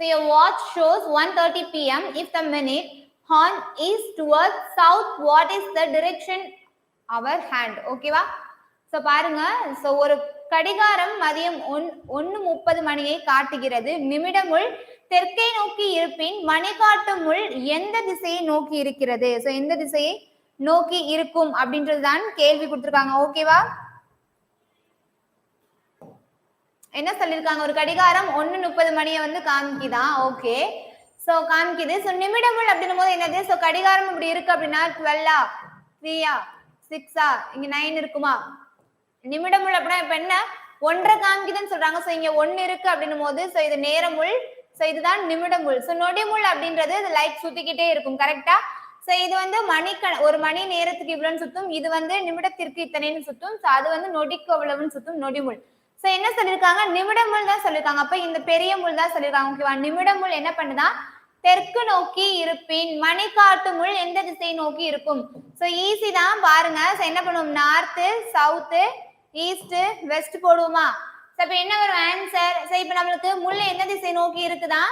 So your watch shows 1:30 p.m. If the minute hand is towards south, what is the direction our hand? ஓகேவா? So பாருங்க, so ஒரு கடிகாரம் மதியம் 1:30 மணியை காட்டுகிறது. நிமிடமுள் தெற்கை நோக்கி இருப்பின் மணிக்காட்டு முள் எந்த திசையை நோக்கி இருக்கிறது? ஸோ எந்த திசையை நோக்கி இருக்கும் அப்படின்றதுதான் கேள்வி கொடுத்துருக்காங்க. ஓகேவா? என்ன சொல்லியிருக்காங்க? ஒரு கடிகாரம் 1:30 மணியை வந்து காமிக்குதான். ஓகே, ஸோ காமிக்குது. ஸோ நிமிடமுள் அப்படின்னும் போது என்னது? ஸோ கடிகாரம் இப்படி இருக்கு அப்படின்னா 12ஆ 3ஆ 6ஆ இங்க 9 இருக்குமா? நிமிடமுள் அப்படின்னா இப்ப என்ன 1.5 காமிக்குதுன்னு சொல்றாங்க. ஸோ இங்க 1 இருக்கு அப்படின்னும் போது ஸோ இது நேரமுள், ஸோ இதுதான் நிமிடமுள். ஸோ நொடிமுள் அப்படின்றது இது லைட் சுத்திக்கிட்டே இருக்கும். கரெக்டா? ஸோ இது வந்து ஒரு மணி நேரத்துக்கு இவ்வளவுன்னு சுத்தும், இது வந்து நிமிடத்திற்கு இத்தனைன்னு சுத்தும். ஸோ அது வந்து நொடிக்கு அவ்வளவுன்னு சுத்தும், நொடிமுள். ஸோ என்ன சொல்லியிருக்காங்க? நிமிடமுள் தான் சொல்லியிருக்காங்க. அப்ப இந்த பெரிய முள் தான் சொல்லியிருக்காங்க. ஓகேவா? நிமிடமுள் என்ன பண்ணுதா? தெற்கு நோக்கி இருப்பின் மணிக்காட்டு முள் எந்த திசையை நோக்கி இருக்கும்? ஸோ ஈஸி தான் பாருங்க. ஸோ என்ன பண்ணுவோம்? நார்த்து, சவுத்து, ஈஸ்ட், வெஸ்ட் போடுவோமா? ஸோ இப்போ என்ன வரும் ஆன்சர்? ஸோ இப்போ நம்மளுக்கு முள் எந்த திசை நோக்கி இருக்குதா?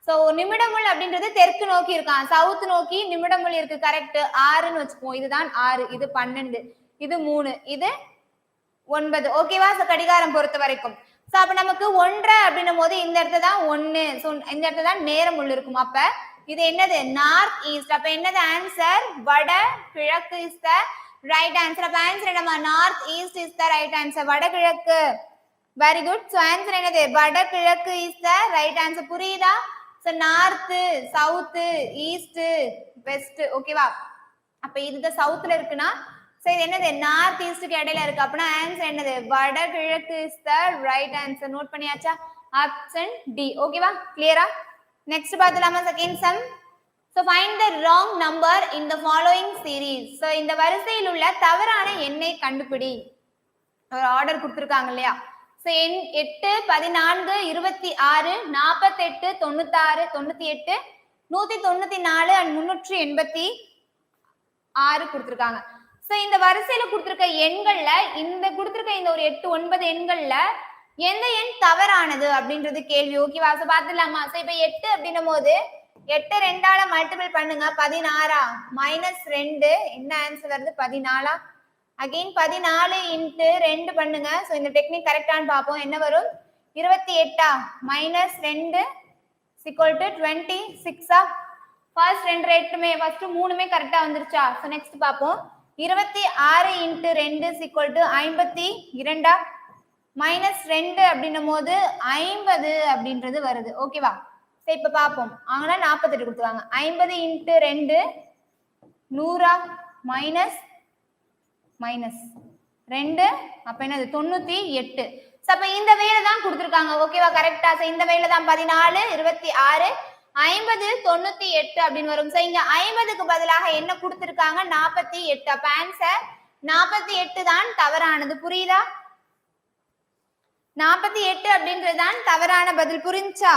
ஸோ நிமிடமுள் அப்படின்றது தெற்கு நோக்கி இருக்கான், சவுத் நோக்கி நிமிடமுள் இருக்கு. கரெக்ட். 6ன்னு வச்சுக்குவோம். இதுதான் 6, இது 12, இது 3, இது 9. ஓகேவா? ஸோ கடிகாரம் பொறுத்த வரைக்கும். ஸோ அப்ப நமக்கு 1 அப்படின்னும் போது இந்த இடத்துல தான் 1, ஸோ இந்த இடத்துல தான் நேரமுள் இருக்கும். அப்ப இது என்னது? North east. அப்ப என்னது ஆன்சர்? வட கிழக்கு இஸ் த ரைட் ஆன்சர். அப்ப ஆன்சர் என்னமா? North east is the right answer. வடகிழக்கு. Very good. ஸோ ஆன்சர் என்னது? வடகிழக்கு இஸ் த ரைட் ஆன்சர். புரியுதா? So north, south, east, west. ஓகேவா? அப்ப இது சவுத்ல இருக்குன்னா ஸோ இது என்னது? நார்த் ஈஸ்டுக்கு இடையில இருக்கு. அப்படின்னா ஆன்சர் என்னது? வடகிழக்கு is the right answer. Note பண்ணியாச்சா? Option D. ஓகேவா? கிளியரா? நெக்ஸ்ட் பார்த்துலாமா? Second sum. So find the wrong number in the following series. So இந்த வரிசையில் உள்ள தவறான எண்ணை கண்டுபிடி. ஒரு ஆர்டர் கொடுத்துருக்காங்க இல்லையா? ஸோ 8, 14, 26, 48, 96, 98, 194 and 386 கொடுத்துருக்காங்க. ஸோ இந்த வரிசையில கொடுத்துருக்க எண்கள்ல இந்த கொடுத்துருக்க இந்த ஒரு 8, 9 எண்கள்ல எந்த எண் தவறானது அப்படின்றது கேள்வி. ஓகேவா? ஸோ பார்த்துலாமா? ஸோ இப்போ 8 அப்படின்னும் போது 8 2ஆல மல்டிபிள் பண்ணுங்க. 16 -2 என்ன ஆன்சர் வருது? 14. அகைன் 14 இன்ட்டு 2 பண்ணுங்க. ஸோ இந்த டெக்னிக் கரெக்டானு பார்ப்போம். என்ன வரும்? 28 -2 26. ஃபர்ஸ்ட் 2 ரேட்டுமே ஃபர்ஸ்ட் 3மே கரெக்டா வந்துருச்சா? ஸோ நெக்ஸ்ட் பார்ப்போம். 26 இன்ட்டு 2 52 -2 அப்படின்னும் போது 50 அப்படின்றது வருது. ஓகேவா? சரி இப்போ பார்ப்போம். அவங்களா 48 கொடுத்துருவாங்க. 50 இன்ட்டு 2 100 -2 அப்ப என்னது? 98. அப்ப இந்த வேலை தான் கொடுத்துருக்காங்க. ஓகேவா? கரெக்டா? இந்த வேலை தான் 14 26 50 98 அப்படின்னு வரும். இங்க 50க்கு பதிலாக என்ன கொடுத்திருக்காங்க? 48. அப்ப ஆன்சர் 48 தான் தவறானது. புரியுதா? 48 அப்படின்றது தான் தவறான பதில். புரிஞ்சா?